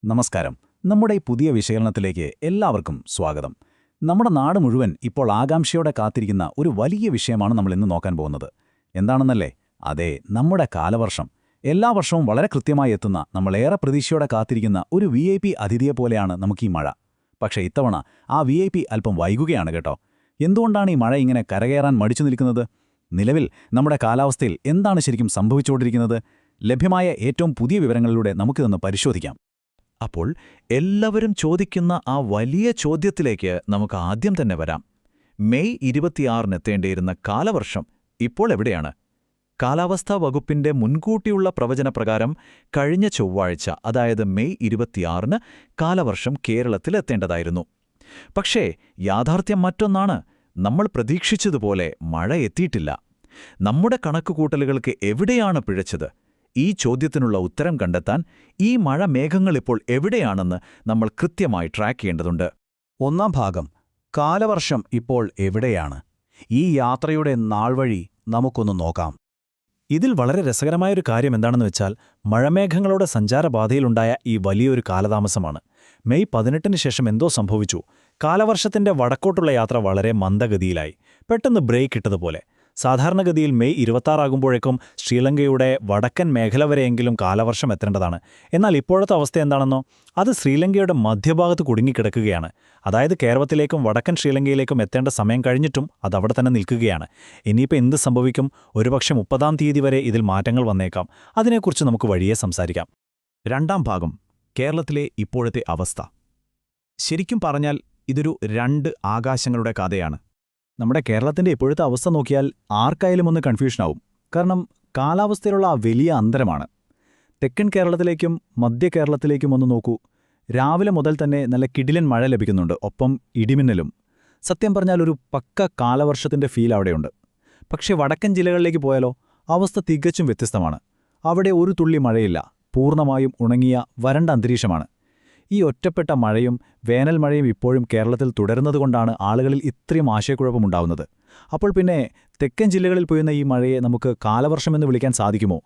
നമസ്കാരം. നമ്മുടെ ഈ പുതിയ വിശകലനത്തിലേക്ക് എല്ലാവർക്കും സ്വാഗതം. നമ്മുടെ നാട് മുഴുവൻ ഇപ്പോൾ ആകാംക്ഷയോടെ കാത്തിരിക്കുന്ന ഒരു വലിയ വിഷയമാണ് നമ്മൾ ഇന്ന് നോക്കാൻ പോകുന്നത്. എന്താണെന്നല്ലേ? അതെ, നമ്മുടെ കാലവർഷം. എല്ലാ വർഷവും വളരെ കൃത്യമായി എത്തുന്ന, നമ്മളേറെ പ്രതീക്ഷയോടെ കാത്തിരിക്കുന്ന ഒരു VIP അതിഥിയെപ്പോലെയാണ് നമുക്ക് ഈ മഴ. പക്ഷേ ഇത്തവണ ആ VIP അല്പം വൈകുകയാണ് കേട്ടോ. എന്തുകൊണ്ടാണ് ഈ മഴ ഇങ്ങനെ കരകയറാൻ മടിച്ചു നിൽക്കുന്നത്? നിലവിൽ നമ്മുടെ കാലാവസ്ഥയിൽ എന്താണ് ശരിക്കും സംഭവിച്ചുകൊണ്ടിരിക്കുന്നത്? ലഭ്യമായ ഏറ്റവും പുതിയ വിവരങ്ങളിലൂടെ നമുക്കിതൊന്ന് പരിശോധിക്കാം. അപ്പോൾ എല്ലാവരും ചോദിക്കുന്ന ആ വലിയ ചോദ്യത്തിലേക്ക് നമുക്ക് ആദ്യം തന്നെ വരാം. മെയ് 26-ന് എത്തേണ്ടിയിരുന്ന കാലവർഷം ഇപ്പോൾ എവിടെയാണ്? കാലാവസ്ഥാ വകുപ്പിന്റെ മുൻകൂട്ടിയുള്ള പ്രവചനപ്രകാരം കഴിഞ്ഞ ചൊവ്വാഴ്ച, അതായത് മെയ് 26-ന് കാലവർഷം കേരളത്തിലെത്തേണ്ടതായിരുന്നു. പക്ഷേ യാഥാർത്ഥ്യം മറ്റൊന്നാണ്. നമ്മൾ പ്രതീക്ഷിച്ചതുപോലെ മഴ എത്തിയിട്ടില്ല. നമ്മുടെ കണക്കുകൂട്ടലുകൾക്ക് എവിടെയാണ് പിഴച്ചത്? ഈ ചോദ്യത്തിനുള്ള ഉത്തരം കണ്ടെത്താൻ ഈ മഴ മേഘങ്ങളിപ്പോൾ എവിടെയാണെന്ന് നമ്മൾ കൃത്യമായി ട്രാക്ക് ചെയ്യേണ്ടതുണ്ട്. ഒന്നാം ഭാഗം, കാലവർഷം ഇപ്പോൾ എവിടെയാണ്? ഈ യാത്രയുടെ നാൾവഴി നമുക്കൊന്ന് നോക്കാം. ഇതിൽ വളരെ രസകരമായൊരു കാര്യം എന്താണെന്ന് വെച്ചാൽ, മഴമേഘങ്ങളുടെ സഞ്ചാരപാതയിലുണ്ടായ ഈ വലിയൊരു കാലതാമസമാണ്. മെയ് 18-ന് ശേഷം എന്തോ സംഭവിച്ചു. കാലവർഷത്തിന്റെ വടക്കോട്ടുള്ള യാത്ര വളരെ മന്ദഗതിയിലായി, പെട്ടെന്ന് ബ്രേക്ക് ഇട്ടതുപോലെ. സാധാരണഗതിയിൽ മെയ് 26 ആകുമ്പോഴേക്കും ശ്രീലങ്കയുടെ വടക്കൻ മേഖല വരെയെങ്കിലും കാലവർഷം എത്തേണ്ടതാണ്. എന്നാൽ ഇപ്പോഴത്തെ അവസ്ഥ എന്താണെന്നോ? അത് ശ്രീലങ്കയുടെ മധ്യഭാഗത്ത് കുടുങ്ങിക്കിടക്കുകയാണ്. അതായത് കേരളത്തിലേക്കും വടക്കൻ ശ്രീലങ്കയിലേക്കും എത്തേണ്ട സമയം കഴിഞ്ഞിട്ടും അതവിടെ തന്നെ നിൽക്കുകയാണ്. ഇനിയിപ്പോൾ എന്ത് സംഭവിക്കും? ഒരുപക്ഷെ 30-ാം തീയതി വരെ ഇതിൽ മാറ്റങ്ങൾ വന്നേക്കാം. അതിനെക്കുറിച്ച് നമുക്ക് വഴിയെ സംസാരിക്കാം. രണ്ടാം ഭാഗം, കേരളത്തിലെ ഇപ്പോഴത്തെ അവസ്ഥ. ശരിക്കും പറഞ്ഞാൽ ഇതൊരു രണ്ട് ആകാശങ്ങളുടെ കഥയാണ്. നമ്മുടെ കേരളത്തിന്റെ ഇപ്പോഴത്തെ അവസ്ഥ നോക്കിയാൽ ആർക്കായാലും ഒന്ന് കൺഫ്യൂഷനാവും. കാരണം കാലാവസ്ഥയിലുള്ള ആ വലിയ അന്തരമാണ്. തെക്കൻ കേരളത്തിലേക്കും മധ്യ കേരളത്തിലേക്കും ഒന്ന് നോക്കൂ. രാവിലെ മുതൽ തന്നെ നല്ല കിടിലൻ മഴ ലഭിക്കുന്നുണ്ട്, ഒപ്പം ഇടിമിന്നലും. സത്യം പറഞ്ഞാൽ ഒരു പക്ക കാലവർഷത്തിന്റെ ഫീൽ അവിടെയുണ്ട്. പക്ഷേ വടക്കൻ ജില്ലകളിലേക്ക് പോയാലോ അവസ്ഥ തികച്ചും വ്യത്യസ്തമാണ്. അവിടെ ഒരു തുള്ളി മഴയില്ല, പൂർണ്ണമായും ഉണങ്ങിയ വരണ്ട അന്തരീക്ഷമാണ്. ഈ ഒറ്റപ്പെട്ട മഴയും വേനൽ മഴയും ഇപ്പോഴും കേരളത്തിൽ തുടരുന്നതുകൊണ്ടാണ് ആളുകളിൽ ഇത്രയും ആശയക്കുഴപ്പമുണ്ടാവുന്നത്. അപ്പോൾ പിന്നെ തെക്കൻ ജില്ലകളിൽ പെയ്യുന്ന ഈ മഴയെ നമുക്ക് കാലവർഷമെന്ന് വിളിക്കാൻ സാധിക്കുമോ?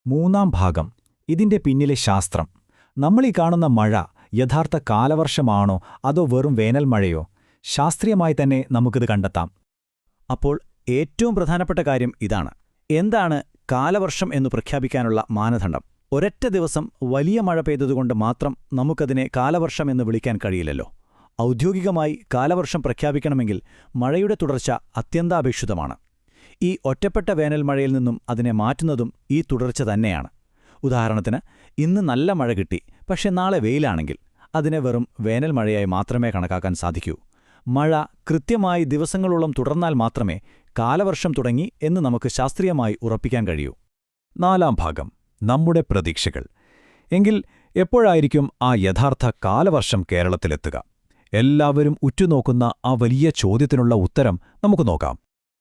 മൂന്നാം ഭാഗം, ഇതിന്റെ പിന്നിലെ ശാസ്ത്രം. നമ്മളീ കാണുന്ന മഴ യഥാർത്ഥ കാലവർഷമാണോ അതോ വെറും വേനൽ മഴയോ? ശാസ്ത്രീയമായി തന്നെ നമുക്കിത് കണ്ടെത്താം. അപ്പോൾ ഏറ്റവും പ്രധാനപ്പെട്ട കാര്യം ഇതാണ്. എന്താണ് കാലവർഷം എന്നു പ്രഖ്യാപിക്കാനുള്ള മാനദണ്ഡം? ഒരൊറ്റ ദിവസം വലിയ മഴ പെയ്തതുകൊണ്ട് മാത്രം നമുക്കതിനെ കാലവർഷം എന്ന് വിളിക്കാൻ കഴിയില്ലല്ലോ. ഔദ്യോഗികമായി കാലവർഷം പ്രഖ്യാപിക്കണമെങ്കിൽ മഴയുടെ തുടർച്ച അത്യന്താപേക്ഷിതമാണ്. ഈ ഒറ്റപ്പെട്ട വേനൽ മഴയിൽ നിന്നും അതിനെ മാറ്റുന്നതും ഈ തുടർച്ച തന്നെയാണ്. ഉദാഹരണത്തിന്, ഇന്ന് നല്ല മഴ കിട്ടി, പക്ഷെ നാളെ വെയിലാണെങ്കിൽ അതിനെ വെറും വേനൽ മഴയായി മാത്രമേ കണക്കാക്കാൻ സാധിക്കൂ. മഴ കൃത്യമായി ദിവസങ്ങളോളം തുടർന്നാൽ മാത്രമേ കാലവർഷം തുടങ്ങി എന്ന് നമുക്ക് ശാസ്ത്രീയമായി ഉറപ്പിക്കാൻ കഴിയൂ. നാലാം ഭാഗം, നമ്മുടെ പ്രതീക്ഷകൾ. എങ്കിൽ എപ്പോഴായിരിക്കും ആ യഥാർത്ഥ കാലവർഷം കേരളത്തിലെത്തുക? എല്ലാവരും ഉറ്റുനോക്കുന്ന ആ വലിയ ചോദ്യത്തിനുള്ള ഉത്തരം നമുക്ക് നോക്കാം.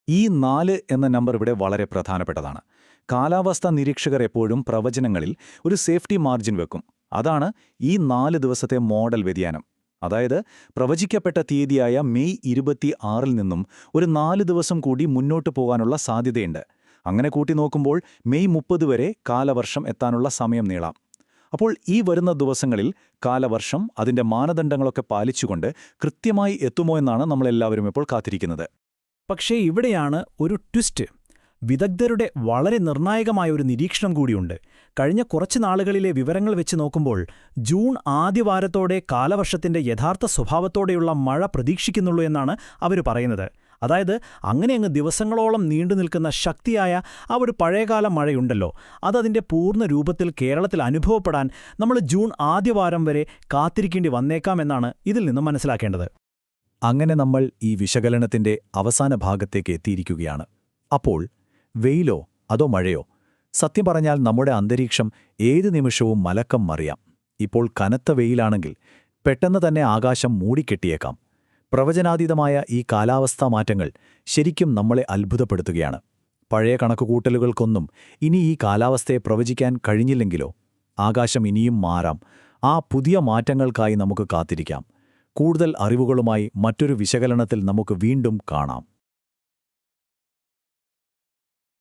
ഈ 4 എന്ന നമ്പർ ഇവിടെ വളരെ പ്രധാനപ്പെട്ടതാണ്. കാലാവസ്ഥാ നിരീക്ഷകർ എപ്പോഴും പ്രവചനങ്ങളിൽ ഒരു സേഫ്റ്റി മാർജിൻ വെക്കും. അതാണ് ഈ 4 ദിവസത്തെ മോഡൽ വ്യതിയാനം. അതായത് പ്രവചിക്കപ്പെട്ട തീയതിയായ മെയ് 26-ൽ നിന്നും ഒരു 4 ദിവസം കൂടി മുന്നോട്ടു പോകാനുള്ള സാധ്യതയുണ്ട്. അങ്ങനെ കൂട്ടി നോക്കുമ്പോൾ മെയ് 30 വരെ കാലവർഷം എത്താനുള്ള സമയം നീളാം. അപ്പോൾ ഈ വരുന്ന ദിവസങ്ങളിൽ കാലവർഷം അതിന്റെ മാനദണ്ഡങ്ങളൊക്കെ പാലിച്ചുകൊണ്ട് കൃത്യമായി എത്തുമോ എന്നാണ് നമ്മളെല്ലാവരും ഇപ്പോൾ കാത്തിരിക്കുന്നത്. പക്ഷേ ഇവിടെയാണ് ഒരു ട്വിസ്റ്റ്. വിദഗ്ധരുടെ വളരെ നിർണായകമായ ഒരു നിരീക്ഷണം കൂടിയുണ്ട്. കഴിഞ്ഞ കുറച്ച് നാളുകളിലെ വിവരങ്ങൾ വെച്ച് നോക്കുമ്പോൾ ജൂൺ ആദ്യവാരത്തോടെ കാലവർഷത്തിന്റെ യഥാർത്ഥ സ്വഭാവത്തോടെയുള്ള മഴ പ്രതീക്ഷിക്കുന്നുള്ളൂ എന്നാണ് അവർ പറയുന്നത്. അതായത് അങ്ങനെയങ്ങ് ദിവസങ്ങളോളം നീണ്ടുനിൽക്കുന്ന ശക്തിയായ ആ ഒരു പഴയകാല മഴയുണ്ടല്ലോ, അതതിൻ്റെ പൂർണ്ണ രൂപത്തിൽ കേരളത്തിൽ അനുഭവപ്പെടാൻ നമ്മൾ ജൂൺ ആദ്യവാരം വരെ കാത്തിരിക്കേണ്ടി വന്നേക്കാമെന്നാണ് ഇതിൽ നിന്നും മനസ്സിലാക്കേണ്ടത്. അങ്ങനെ നമ്മൾ ഈ വിശകലനത്തിന്റെ അവസാന ഭാഗത്തേക്ക് എത്തിയിരിക്കുകയാണ്. അപ്പോൾ വെയിലോ അതോ മഴയോ? സത്യം പറഞ്ഞാൽ നമ്മുടെ അന്തരീക്ഷം ഏതു നിമിഷവും മലക്കം മറിയാം. ഇപ്പോൾ കനത്ത വെയിലാണെങ്കിൽ പെട്ടെന്ന് തന്നെ ആകാശം മൂടിക്കെട്ടിയേക്കാം. പ്രവചനാതീതമായ ഈ കാലാവസ്ഥാ മാറ്റങ്ങൾ ശരിക്കും നമ്മളെ അത്ഭുതപ്പെടുത്തുകയാണ്. പഴയ കണക്കുകൂട്ടലുകൾക്കൊന്നും ഇനി ഈ കാലാവസ്ഥയെ പ്രവചിക്കാൻ കഴിഞ്ഞില്ലെങ്കിലോ? ആകാശം ഇനിയും മാറാം. ആ പുതിയ മാറ്റങ്ങൾക്കായി നമുക്ക് കാത്തിരിക്കാം. കൂടുതൽ അറിവുകളുമായി മറ്റൊരു വിശകലനത്തിൽ നമുക്ക് വീണ്ടും കാണാം.